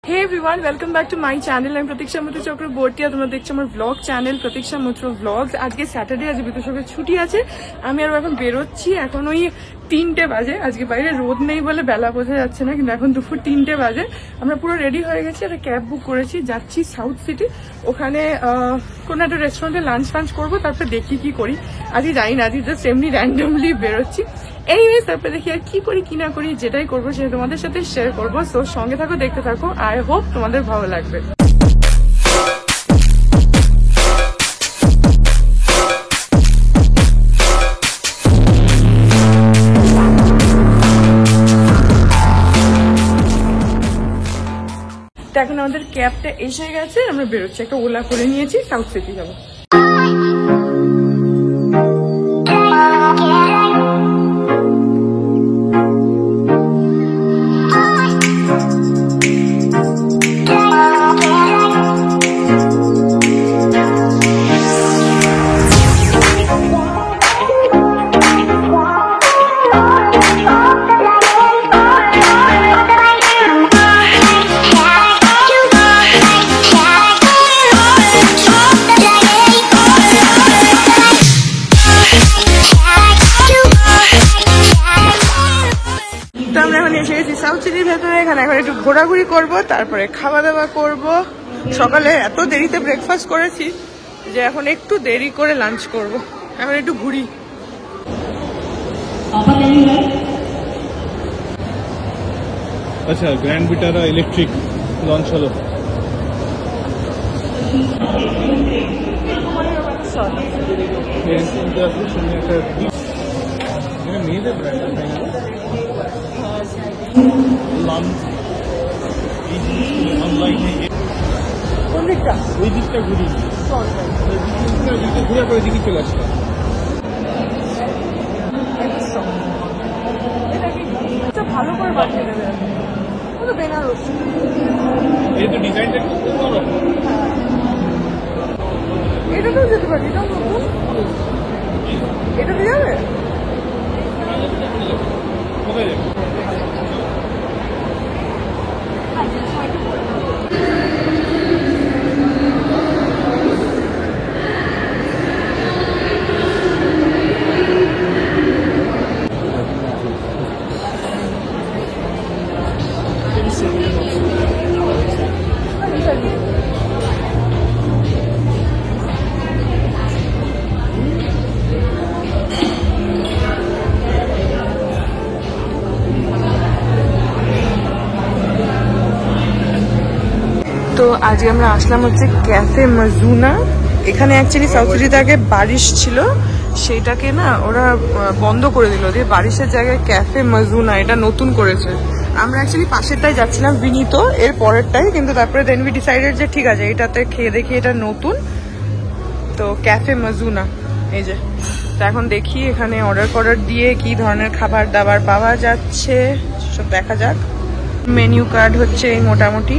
Hey everyone, welcome back to my channel. I'm Pratiksha Muthu Chakraborty. তোমরা দেখছো আমার vlog channel Pratiksha Muthu Vlogs. আজকে Saturday, আজ বিতোষকের ছুটি আছে। আমি আর এখন বেরোচ্ছি। এখন ওই 3টে বাজে। আজকে বাইরে রোদ নেই বলে বেলা বোঝা যাচ্ছে না, কিন্তু এখন দুপুর 3টে বাজে। আমরা পুরো রেডি হয়ে গেছি, একটা ক্যাব বুক করেছি, যাচ্ছি সাউথ সিটি। ওখানে কোনো একটা রেস্টুরেন্টে লাঞ্চ করবো, তারপরে দেখি কি করি। আজকে জানি না, আজকে জাস্ট এমনি র্যান্ডমলি বেরোচ্ছি। এইভাবে তারপরে দেখি আর কি করি কি না করি, যেটাই করবো সেটা তোমাদের সাথে শেয়ার করবো। সো সঙ্গে থাকো, দেখতে থাকো। আই হোপ তোমাদের ভালো লাগবে। এখন আমাদের ক্যাবটা এসে গেছে, আমরা বেরোচ্ছি। একটা ওলা করে নিয়েছি, সাউথ সিটি যাবো। সাউথ সিটির ভেতরে এখানে এখন একটু ঘোরাঘুরি করবো, তারপরে খাওয়া দাওয়া করবো। সকালে এত দেরিতে ব্রেকফাস্ট করেছি যে এখন একটু দেরি করে লাঞ্চ করবো। এখন একটু ঘুরি। আচ্ছা, গ্র্যান্ড ভিটারা ইলেকট্রিক লঞ্চ হলো। মেয়েদের ব্র্যান্ড অনলাইনে কোন দিকটা? ওই দিকটা ঘুরি, ঘুরে করে দিকে চলে আসলাম। ভালো করে বানিয়ে দেবে, বেনারস। এই তো ডিজাইনটা খুব সুন্দর। এটাতেও যেতে পারি, এটাও নতুন। এটাতে যাবে? কোথায় যাবে? তো আজকে আমরা আসলাম হচ্ছে ক্যাফে মাজুনা। এখানে অ্যাকচুয়ালি সাউথ সিটিতে আগে বারিশ ছিল, সেইটাকে না ওরা বন্ধ করে দিল, দিয়ে বারিশের জায়গায় ক্যাফে মাজুনা এটা নতুন করেছে। আমরা অ্যাকচুয়ালি পাশেরটাই যাচ্ছিলাম, বিনীত এর পরেরটাই, কিন্তু তারপরে দেন উই ডিসাইডেড যে ঠিক আছে এটাতে খেয়ে দেখি, এটা নতুন তো ক্যাফে মাজুনা। এই যে তো এখন দেখি এখানে অর্ডার দিয়ে কি ধরনের খাবার দাবার পাওয়া যাচ্ছে সব দেখা যাক। মেনু কার্ড হচ্ছে এই মোটামুটি।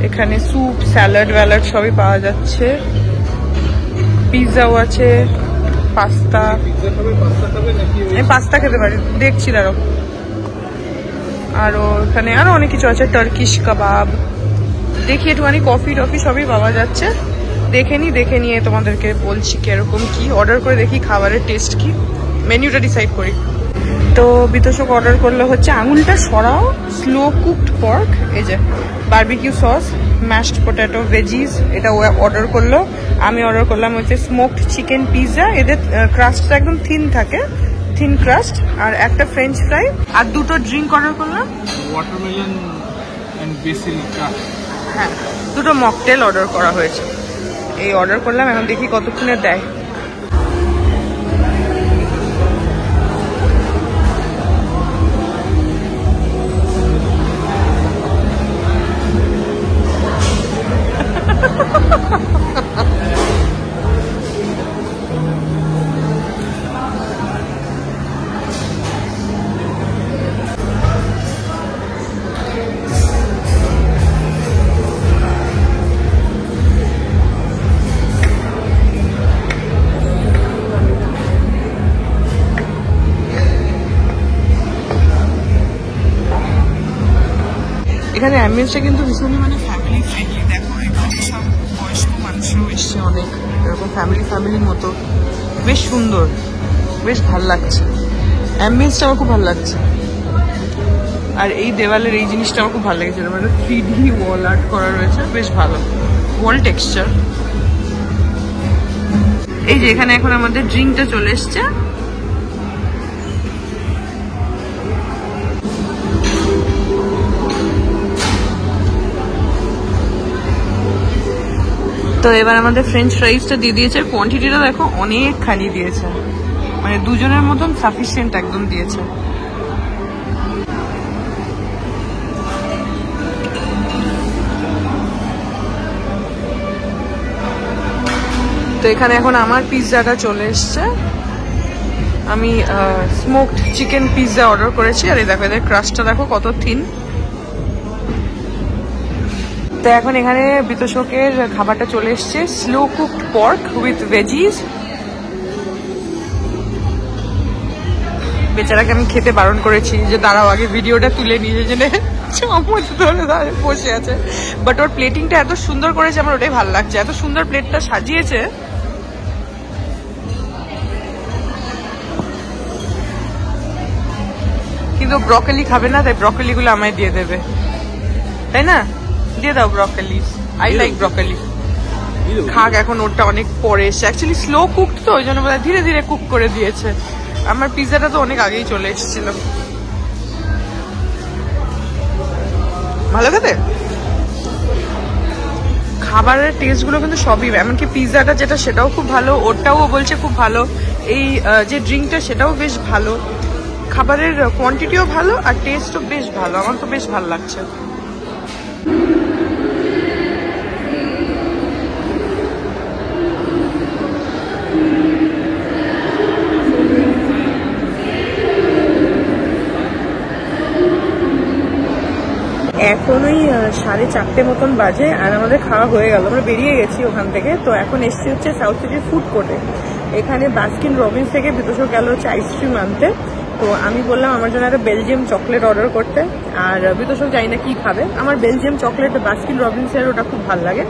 এখানে স্যুপ, স্যালাড ভ্যালাড সবই পাওয়া যাচ্ছে। পিৎজাও আছে, পাস্তা। আমি পাস্তা খেতে পারি, দেখছি দাঁড়ো। আরো এখানে আরো অনেক কিছু আছে, টার্কিশ কাবাব। দেখি একটুখানি কফি টফি সবই পাওয়া যাচ্ছে। দেখে নিয়ে তোমাদেরকে বলছি কিরকম কি অর্ডার করে, দেখি খাবারের টেস্ট কি, মেনুটা ডিসাইড করি। তো বিতোষক অর্ডার করলো হচ্ছে আঙুলটা সরাও স্লো কুকড পর্ক, এই যে barbecue sauce, mashed potato, veggies, এটা ও অর্ডার করলো। আমি অর্ডার করলাম হচ্ছে স্মোকড চিকেন পিৎজা। এদের ক্রাস্টটা একদম থিন থাকে, থিন ক্রাস্ট। আর একটা ফ্রেঞ্চ ফ্রাই আর দুটো ড্রিঙ্ক অর্ডার করলাম, ওয়াটারমেলন এন্ড বেসিল। হ্যাঁ, দুটো মকটেল অর্ডার করা হয়েছে। এই অর্ডার করলাম, এখন দেখি কতক্ষণে দেয়। এখানে অ্যাম্বিয়েন্সটা কিন্তু ভীষণই মানে ফ্যামিলি ফ্রেন্ডলি। দেখো এখানে সব বয়স্ক মানুষও এসছে অনেক, এরকম ফ্যামিলির মতো। বেশ সুন্দর, বেশ ভাল লাগছে। অ্যাম্বিয়েন্সটা আমার খুব ভালো লাগছে। আর এই দেওয়ালের এই জিনিসটা আমার খুব ভালো লেগেছে, মানে 3D ওয়াল আর্ট করা রয়েছে, বেশ ভালো ওয়াল টেক্সচার। এই যে এখানে এখন আমাদের ড্রিঙ্কটা চলে এসছে। তো এবার আমাদের ফ্রেঞ্চ ফ্রাইসটা দিয়ে দিয়েছে। কোয়ান্টিটিটা দেখো অনেকখানি দিয়েছে, মানে দুজনের মতন সাফিসিয়েন্ট একদম দিয়েছে। তো এখানে এখন আমার পিৎজাটা চলে এসছে। আমি স্মোকড চিকেন পিৎজা অর্ডার করেছি। আর এই দেখো এদের ক্রাস্টটা দেখো কত থিন। তো এখন এখানে বিতোষকের খাবারটা চলে এসছে, slow cooked pork with veggies. বেচারাকে আমি খেতে বারণ করেছি যে দাঁড়াও আগে ভিডিওটা তুলে নিয়ে জেনে চামচ ধরে বসে আছে। বাট ওর প্লেটিংটা এত সুন্দর করেছে, আমার ওটাই ভালো লাগছে। এত সুন্দর প্লেটটা সাজিয়েছে। কিন্তু ব্রকলি খাবে না, তাই ব্রকলি গুলো আমায় দিয়ে দেবে, তাই না? দিয়ে দাও ব্রকলি, আই লাইক ব্রকলি। খাক, এখন ওটা অনেক পরে এসছে। অ্যাকচুয়ালি স্লো কুকড তো, ওই জন্য বোধহয় ধীরে ধীরে কুক করে দিয়েছে। আমার পিৎজাটা তো অনেক আগেই চলে এসেছিল। ভালো খেতে, খাবারের টেস্ট গুলো কিন্তু সবই, এমনকি পিৎজাটা যেটা সেটাও খুব ভালো, ওটাও বলছে খুব ভালো। এই যে ড্রিঙ্কটা সেটাও বেশ ভালো, খাবারের কোয়ান্টিটিও ভালো আর টেস্টও বেশ ভালো। আমার তো বেশ ভালো লাগছে। এখন ওই 4:30 মতন বাজে আর আমাদের খাওয়া হয়ে গেল, আমরা বেরিয়ে গেছি ওখান থেকে। তো এখন এসছি হচ্ছে সাউথ সিটির ফুড কোর্টে। এখানে বাস্কিন রবিন্স থেকে বিতোষক গেল হচ্ছে আইসক্রিম আনতে। তো আমি বললাম আমার জন্য একটা বেলজিয়াম চকলেট অর্ডার করতে, আর বিতোষক জানি না কি খাবে। আমার বেলজিয়াম চকলেট বাস্কিন রবিন্সের ওটা খুব ভালো লাগে।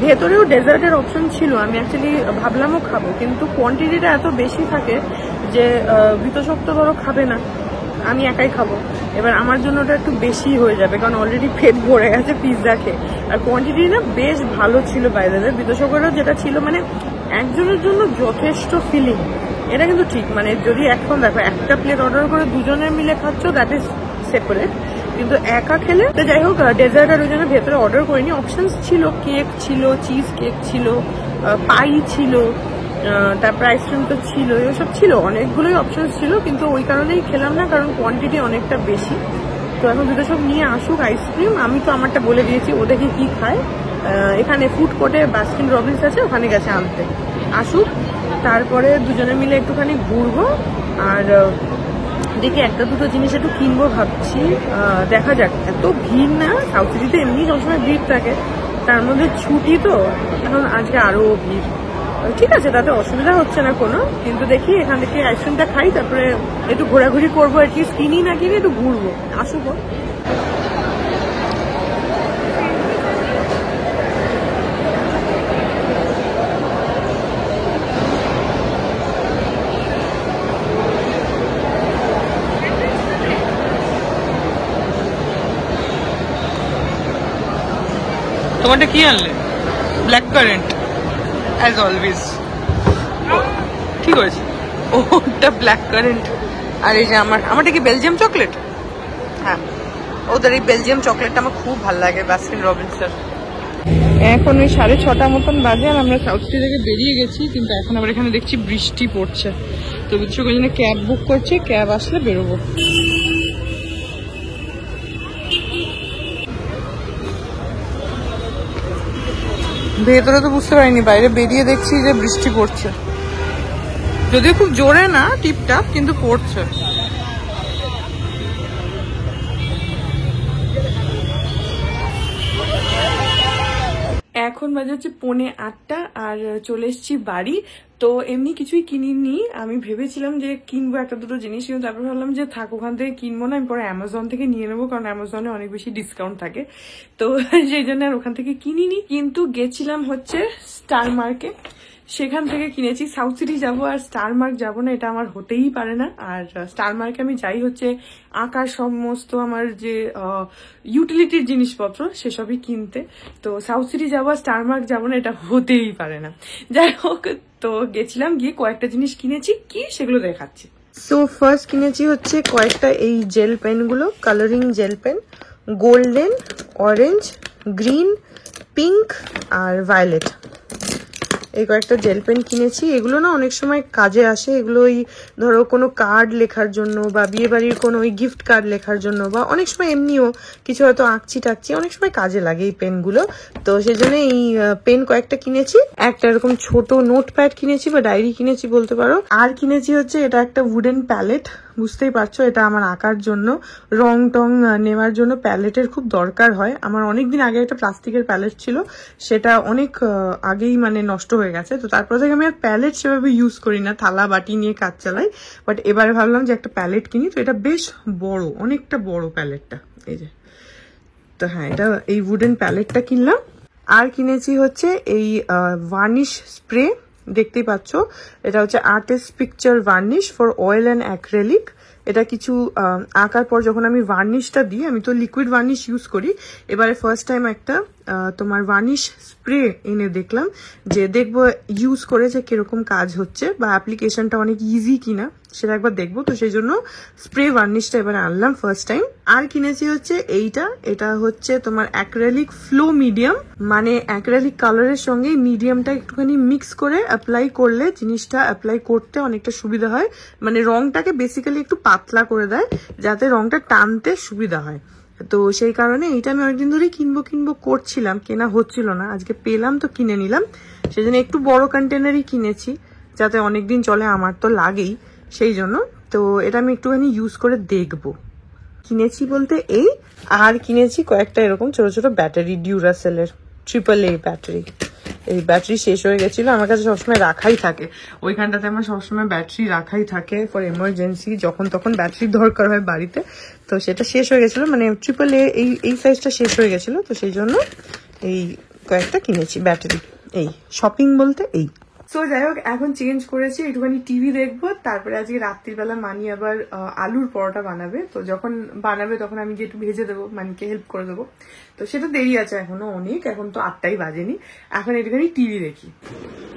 ভেতরেও ডেজার্টের অপশন ছিল, আমি অ্যাকচুয়ালি ভাবলামও খাবো, কিন্তু কোয়ান্টিটিটা এত বেশি থাকে যে বিতোষক তো ধরো খাবে না, আমি একাই খাবো। এবার আমার জন্য ওটা একটু বেশি হয়ে যাবে, কারণ অলরেডি পেট ভরে গেছে পিৎজা খেয়ে। আর কোয়ান্টিটি না বেশ ভালো ছিল বাইরে। বিতোষকেরও যেটা ছিল মানে একজনের জন্য যথেষ্ট ফিলিং, এটা কিন্তু ঠিক। মানে যদি এখন দেখো একটা প্লেট অর্ডার করে দুজনের মিলে খাচ্ছ, দ্যাট ইজ সেপারেট, কিন্তু একা খেলে তো যাই হোক। ডেজার্ট আর ওই জন্য ভেতরে অর্ডার করিনি, অপশনস ছিল, কেক ছিল, চিজ কেক ছিল, পাই ছিল, তারপর আইসক্রিম তো ছিল, এসব ছিল, অনেকগুলোই অপশনস ছিল, কিন্তু ওই কারণেই খেলাম না, কারণ কোয়ান্টিটি অনেকটা বেশি। তো এখন বিতোষক নিয়ে আসুক আইসক্রিম, আমি তো আমারটা বলে দিয়েছি, ও দেখি কি খায়। এখানে ফুড কোর্টে বাস্কিন রবিন্স আছে, ওখানে গেছে আনতে। আসুক, তারপরে দুজনে মিলে একটুখানি ঘুরবো আর দেখি একটা দুটো জিনিস একটু কিনবো ভাবছি। দেখা যাক, এত ভিড় না, সাউথ সিটিতে এমনি সবসময় ভিড় থাকে, তার মধ্যে ছুটি তো এখন আজকে আরো ভিড়। ঠিক আছে, তাতে অসুবিধা হচ্ছে না কোনো, কিন্তু দেখি এখান থেকে আইসক্রিমটা খাই, তারপরে একটু ঘোরাঘুরি করবো, অ্যাটলিস্ট কিনি না কিনে একটু ঘুরবো। আসুক। তোমারটা কি আনলে? Black current as always. ঠিক হয়েছে, ওটা ব্ল্যাক কারেন্ট। আর এই যে আমারটা কি বেলজিয়াম চকলেট? হ্যাঁ, ওদের এই বেলজিয়াম চকলেটটা আমার খুব ভালো লাগে বাস্কিন রবিন্সের। এখন ওই 6:30 মতন বাজে আর আমরা সাউথ সিটি থেকে বেরিয়ে গেছি, কিন্তু এখন আবার এখানে দেখছি বৃষ্টি পড়ছে। তো কিছু ওই জন্য ক্যাব বুক করছি, ক্যাব আসলে বেরোবো। ভেতরে তো বুঝতে পারিনি, বাইরে বেরিয়ে দেখছি যে বৃষ্টি পড়ছে, যদিও খুব জোরে না, টিপটাপ, কিন্তু পড়ছে। এখন বাজে হচ্ছে 7:45 আর চলে এসেছি বাড়ি। তো এমনি কিছুই কিনিনি, আমি ভেবেছিলাম যে কিনবো একটা দুটো জিনিস, কিন্তু তারপর ভাবলাম যে থাক, ওখান থেকে কিনবো না, আমি পরে অ্যামাজন থেকে নিয়ে নেবো, কারণ অ্যামাজনে অনেক বেশি ডিসকাউন্ট থাকে। তো সেই জন্য আর ওখান থেকে কিনিনি, কিন্তু গেছিলাম হচ্ছে স্টার মার্কে, সেখান থেকে কিনেছি। সাউথ সিটি যাবো আর স্টার মার্ক যাবো না, এটা আমার হতেই পারে না। আর স্টার মার্কে আমি যাই হচ্ছে আঁকার সমস্ত আমার যে ইউটিলিটির জিনিসপত্র সেসবই কিনতে। তো সাউথ সিটি যাবো আর স্টার মার্ক যাবো না, এটা হতেই পারে না। যাই হোক, তো গেছিলাম, গিয়ে কয়েকটা জিনিস কিনেছি, কি সেগুলো দেখাচ্ছি। সো ফার্স্ট কিনেছি হচ্ছে কয়েকটা এই জেল পেনগুলো, colouring gel pen, golden, orange, green, pink আর ভায়োলেট। এই কয়েকটা জেল পেন কিনেছি। এগুলো না অনেক সময় কাজে আসে, এগুলো ওই ধরো কোনো কার্ড লেখার জন্য বা বিয়ে বাড়ির কোনো ওই গিফট কার্ড লেখার জন্য, বা অনেক সময় এমনিও কিছু হয়তো আঁকছি টাকছি, অনেক সময় কাজে লাগে এই পেনগুলো। তো সেই জন্য এই পেন কয়েকটা কিনেছি। একটা এরকম ছোট নোট প্যাড কিনেছি বা ডায়েরি কিনেছি বলতে পারো। আর কিনেছি হচ্ছে এটা একটা উডেন প্যালেট, বুঝতেই পারছো এটা আমার আঁকার জন্য, রং টং নেওয়ার জন্য প্যালেটের খুব দরকার হয়। আমার অনেকদিন আগে একটা প্লাস্টিকের প্যালেট ছিল, সেটা অনেক আগেই মানে নষ্ট হয়ে গেছে। তো তারপর থেকে আমি আর প্যালেট সেভাবে ইউজ করি না, থালা বাটি নিয়ে কাজ চালাই। বাট এবারে ভাবলাম যে একটা প্যালেট কিনি। তো এটা বেশ বড়, অনেকটা বড় প্যালেটটা, এই যে। তো হ্যাঁ, এটা এই উডেন প্যালেটটা কিনলাম। আর কিনেছি হচ্ছে এই ভার্নিশ স্প্রে, দেখতেই পাচ্ছ, এটা হচ্ছে artist picture varnish for oil and acrylic. এটা কিছু আঁকার পর যখন আমি ভার্নিশটা দিই, আমি তো লিকুইড ভার্নিশ ইউজ করি, এবারে ফার্স্ট টাইম একটা তোমার ভার্নিশ স্প্রে এনে দেখলাম, যে দেখবো ইউজ করে যে কিরকম কাজ হচ্ছে বা অ্যাপ্লিকেশনটা অনেক ইজি কিনা সেটা একবার দেখবো। তো সেই জন্য স্প্রে ভার্নিশটা এবারে আনলাম ফার্স্ট টাইম। আর কিনেছি হচ্ছে এইটা, এটা হচ্ছে তোমার অ্যাক্রেলিক ফ্লো মিডিয়াম, মানে অ্যাক্রেলিক কালারের সঙ্গে মিডিয়ামটা একটুখানি মিক্স করে অ্যাপ্লাই করলে জিনিসটা অ্যাপ্লাই করতে অনেকটা সুবিধা হয়, মানে রংটাকে বেসিক্যালি একটু পাতলা করে দেয় যাতে রংটা টানতে সুবিধা হয়। তো সেই কারণে এইটা আমি অনেকদিন ধরেই কিনবো করছিলাম, কেনা হচ্ছিল না, আজকে পেলাম তো কিনে নিলাম। সেই জন্য একটু বড় কন্টেনারই কিনেছি যাতে অনেকদিন চলে, আমার তো লাগেই সেই জন্য। তো এটা আমি একটুখানি ইউজ করে দেখবো। কিনেছি বলতে এই, আর কিনেছি কয়েকটা এরকম ছোট ছোট ব্যাটারি, ডিউরাসেলের AAA ব্যাটারি। এই ব্যাটারি শেষ হয়ে গেছিল, আমার কাছে সবসময় রাখাই থাকে, ওইখানটাতে আমার সবসময় ব্যাটারি রাখাই থাকে ফর এমার্জেন্সি, যখন তখন ব্যাটারির দরকার হয় বাড়িতে। তো সেটা শেষ হয়ে গেছিল, মানে AAA এই সাইজটা শেষ হয়ে গেছিল, তো সেই জন্য এই কয়েকটা কিনেছি ব্যাটারি। এই শপিং বলতে এই। সো যাই হোক, এখন চেঞ্জ করেছি, একটুখানি টিভি দেখবো, তারপরে আজকে রাত্রিবেলা মানি আবার আলুর পরোটা বানাবে। তো যখন বানাবে তখন আমি গিয়ে একটু ভেজে দেবো, মানিকে হেল্প করে দেবো। তো সেটা দেরি আছে এখনো অনেক, এখন তো 8টাই বাজেনি। এখন একটুখানি টিভি দেখি।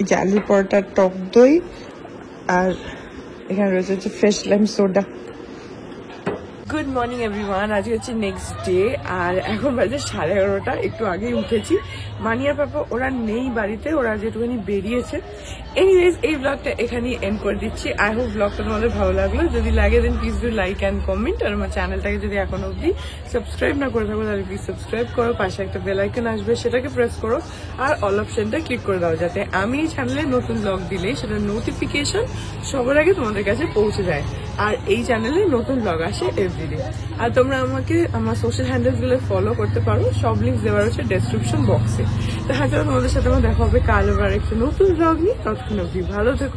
এই যে আলুর পরোটার টক দই, আর এখানে রয়েছে হচ্ছে fresh lime soda. Good morning everyone, আজকে হচ্ছে নেক্সট ডে, আর এখন বাজে 11:30, একটু আগেই উঠেছি। মানিয়া পাপা ওরা নেই বাড়িতে, ওরা যেটুখানি বেরিয়েছে। এনিওয়েজ, এই ব্লগটা এখানেই এন্ড করে দিচ্ছি। আই হোপ ব্লগটা তোমাদের ভালো লাগলো, যদি লাগে then please do like and comment. আর আমার চ্যানেলটাকে যদি এখন অবধি সাবস্ক্রাইব না করে থাকো তাহলে প্লিজ সাবস্ক্রাইব করো, পাশে একটা বেল আইকন আসবে সেটাকে প্রেস করো, আর অল অপশনটা ক্লিক করে দাও, যাতে আমি এই চ্যানেলে নতুন ব্লগ দিলেই সেটার নোটিফিকেশন সবার আগে তোমাদের কাছে পৌঁছে যায়। আর এই চ্যানেলে নতুন ব্লগ আসে এভরিডে। আর তোমরা আমাকে আমার সোশ্যাল হ্যান্ডেলস গুলো ফলো করতে পারো, সব লিঙ্ক দেওয়া রয়েছে ডেসক্রিপশন বক্সে। তো হ্যাঁ, তোমাদের সাথে আমার দেখা হবে কাল আবার একটা নতুন ব্লগ নিয়ে। ততক্ষণ অবধি ভালো থেকো।